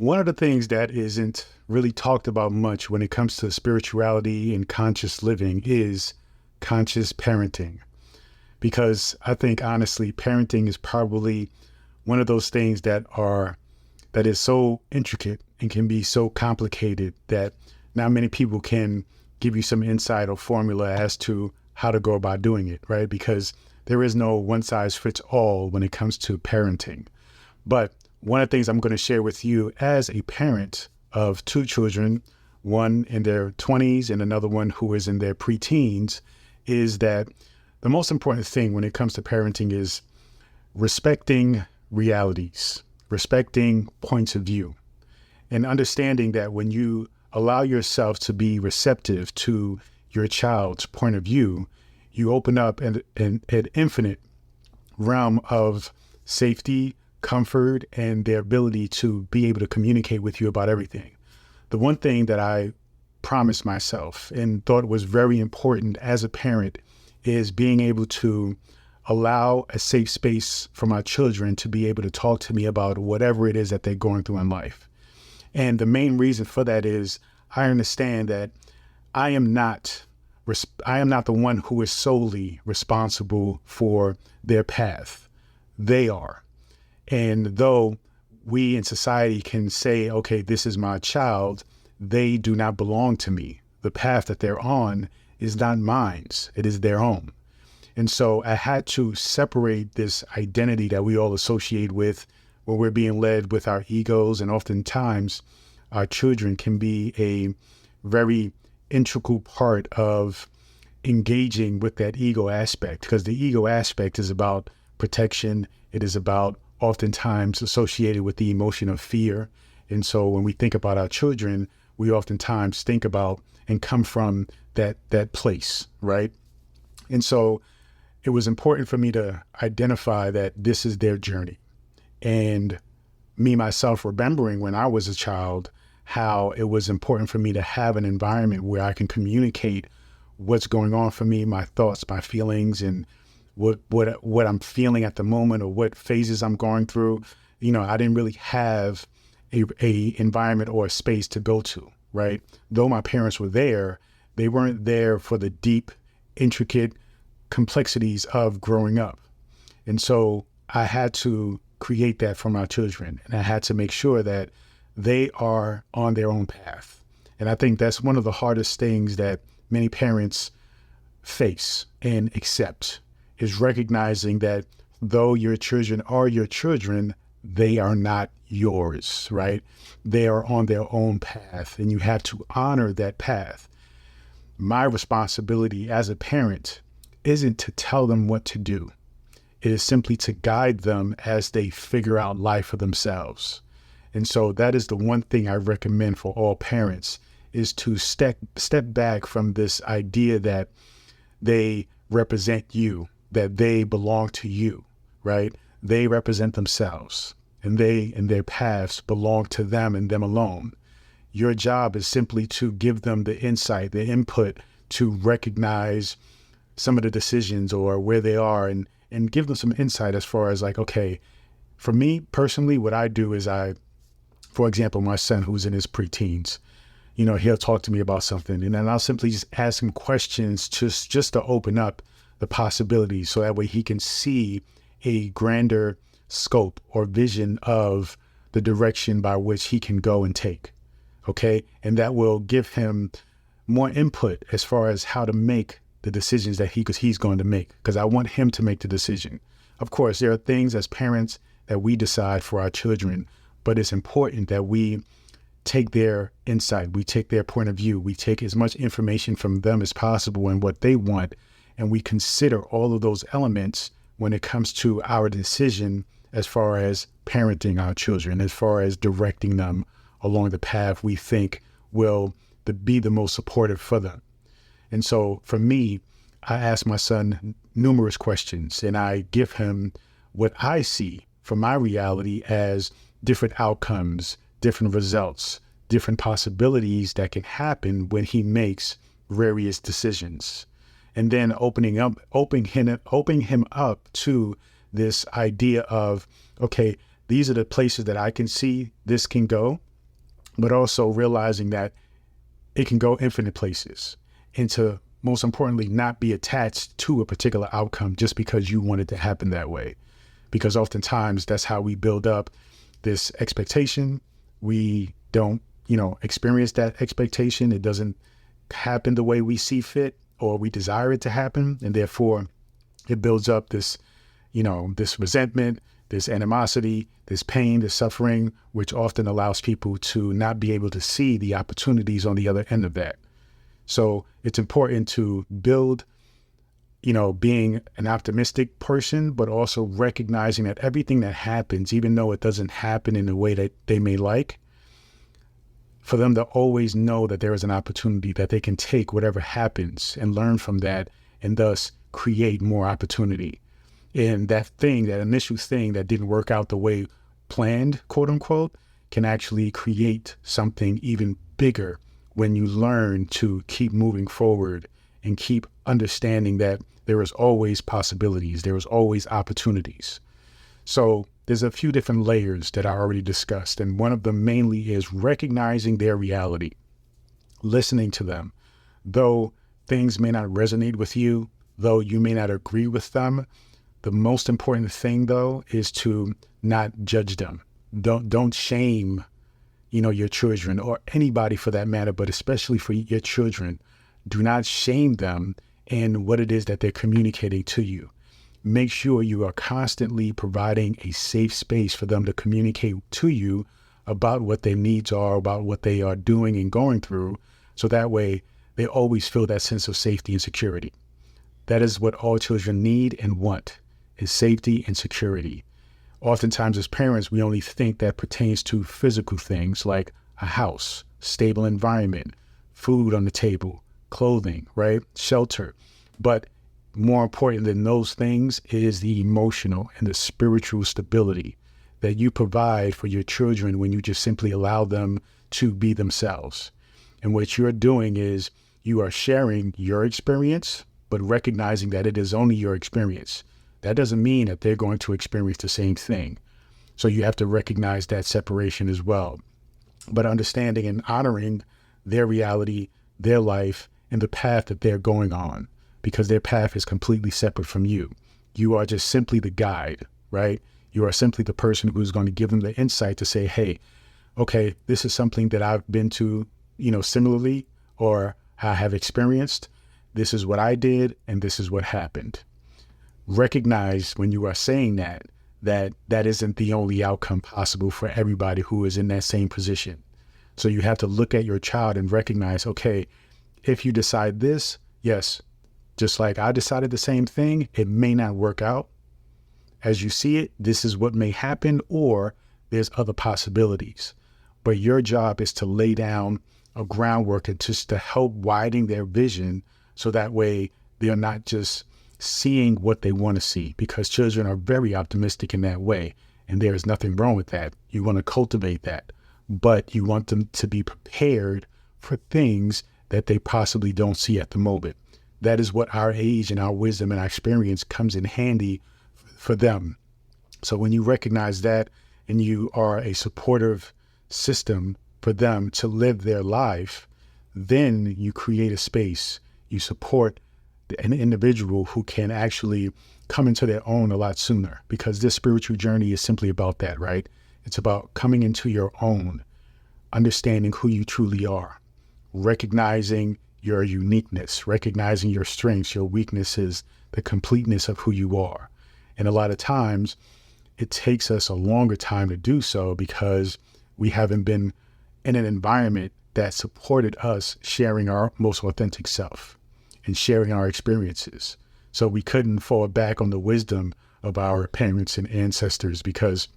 One of the things that isn't really talked about much when it comes to spirituality and conscious living is conscious parenting. Because I think honestly, parenting is probably one of those things that is so intricate and can be so complicated that not many people can give you some insight or formula as to how to go about doing it, right? Because there is no one size fits all when it comes to parenting. But one of the things I'm going to share with you as a parent of two children, one in their 20s and another one who is in their preteens, is that the most important thing when it comes to parenting is respecting realities, respecting points of view, and understanding that when you allow yourself to be receptive to your child's point of view, you open up an infinite realm of safety, comfort, and their ability to be able to communicate with you about everything. The one thing that I promised myself and thought was very important as a parent is being able to allow a safe space for my children to be able to talk to me about whatever it is that they're going through in life. And the main reason for that is I understand that I am not the one who is solely responsible for their path. They are. And though we in society can say, okay, this is my child, they do not belong to me. The path that they're on is not mine. It is their own. And so I had to separate this identity that we all associate with when we're being led with our egos. And oftentimes our children can be a very integral part of engaging with that ego aspect, because the ego aspect is about protection. It is about oftentimes associated with the emotion of fear. And so when we think about our children, we oftentimes think about and come from that place, right? And so it was important for me to identify that this is their journey. And me, myself, remembering when I was a child, how it was important for me to have an environment where I can communicate what's going on for me, my thoughts, my feelings, and what I'm feeling at the moment or what phases I'm going through. You know, I didn't really have a environment or a space to go to, right? Though my parents were there, they weren't there for the deep, intricate complexities of growing up. And so I had to create that for my children. And I had to make sure that they are on their own path. And I think that's one of the hardest things that many parents face and accept, is recognizing that though your children are your children, they are not yours, right? They are on their own path, and you have to honor that path. My responsibility as a parent isn't to tell them what to do. It is simply to guide them as they figure out life for themselves. And so that is the one thing I recommend for all parents, is to step back from this idea that they represent you, that they belong to you, right? They represent themselves, and they and their paths belong to them and them alone. Your job is simply to give them the insight, the input to recognize some of the decisions or where they are, and give them some insight as far as like, okay, for me personally, what I do is for example, my son who's in his preteens, you know, he'll talk to me about something, and then I'll simply just ask him questions just to open up the possibilities, so that way he can see a grander scope or vision of the direction by which he can go and take. Okay. And that will give him more input as far as how to make the decisions that he's going to make, because I want him to make the decision. Of course, there are things as parents that we decide for our children, but it's important that we take their insight, we take their point of view, we take as much information from them as possible and what they want, and we consider all of those elements when it comes to our decision as far as parenting our children, as far as directing them along the path we think will be the most supportive for them. And so for me, I ask my son numerous questions, and I give him what I see from my reality as different outcomes, different results, different possibilities that can happen when he makes various decisions. And then opening him up to this idea of, okay, these are the places that I can see this can go. but also realizing that it can go infinite places, and to most importantly, not be attached to a particular outcome just because you want it to happen that way. Because oftentimes that's how we build up this expectation. We don't, experience that expectation. It doesn't happen the way we see fit or we desire it to happen. And therefore it builds up this, this resentment, this animosity, this pain, this suffering, which often allows people to not be able to see the opportunities on the other end of that. So it's important to build, being an optimistic person, but also recognizing that everything that happens, even though it doesn't happen in the way that they may like, for them to always know that there is an opportunity that they can take whatever happens and learn from that, and thus create more opportunity. And that initial thing that didn't work out the way planned, quote unquote, can actually create something even bigger when you learn to keep moving forward and keep understanding that there is always possibilities, there is always opportunities. So there's a few different layers that I already discussed, and one of them mainly is recognizing their reality, listening to them. Though things may not resonate with you, though you may not agree with them, the most important thing, though, is to not judge them. Don't shame, your children, or anybody for that matter, but especially for your children. Do not shame them in what it is that they're communicating to you. Make sure you are constantly providing a safe space for them to communicate to you about what their needs are, about what they are doing and going through. So that way they always feel that sense of safety and security. That is what all children need and want, is safety and security. Oftentimes as parents, we only think that pertains to physical things like a house, stable environment, food on the table, clothing, right? Shelter. But more important than those things is the emotional and the spiritual stability that you provide for your children when you just simply allow them to be themselves. And what you're doing is you are sharing your experience, but recognizing that it is only your experience. That doesn't mean that they're going to experience the same thing. So you have to recognize that separation as well. But understanding and honoring their reality, their life, and the path that they're going on, because their path is completely separate from you. You are just simply the guide, right? You are simply the person who's going to give them the insight to say, hey, okay, this is something that I've been to, similarly, or I have experienced. This is what I did, and this is what happened. Recognize when you are saying that isn't the only outcome possible for everybody who is in that same position. So you have to look at your child and recognize, okay, if you decide this, yes, just like I decided the same thing, it may not work out as you see it. This is what may happen, or there's other possibilities. But your job is to lay down a groundwork and just to help widen their vision, so that way they're not just seeing what they want to see, because children are very optimistic in that way. And there is nothing wrong with that. You want to cultivate that, but you want them to be prepared for things that they possibly don't see at the moment. That is what our age and our wisdom and our experience comes in handy for them. So when you recognize that and you are a supportive system for them to live their life, then you create a space. You support an individual who can actually come into their own a lot sooner, because this spiritual journey is simply about that, right? It's about coming into your own, understanding who you truly are, recognizing your uniqueness, recognizing your strengths, your weaknesses, the completeness of who you are. And a lot of times it takes us a longer time to do so because we haven't been in an environment that supported us sharing our most authentic self and sharing our experiences. So we couldn't fall back on the wisdom of our parents and ancestors because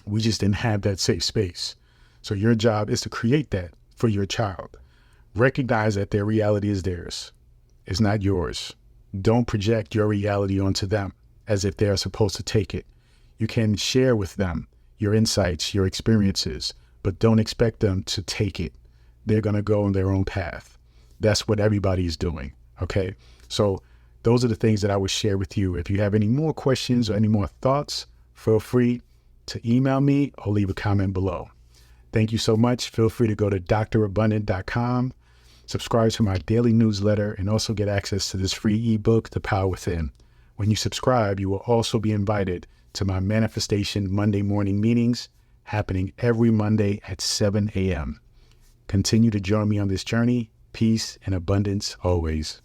we just didn't have that safe space. So your job is to create that for your child. Recognize that their reality is theirs. It's not yours. Don't project your reality onto them as if they're supposed to take it. You can share with them your insights, your experiences, but don't expect them to take it. They're going to go on their own path. That's what everybody is doing. Okay. So those are the things that I would share with you. If you have any more questions or any more thoughts, feel free to email me or leave a comment below. Thank you so much. Feel free to go to drabundant.com, subscribe to my daily newsletter, and also get access to this free ebook, The Power Within. When you subscribe, you will also be invited to my Manifestation Monday morning meetings happening every Monday at 7 a.m. Continue to join me on this journey. Peace and abundance always.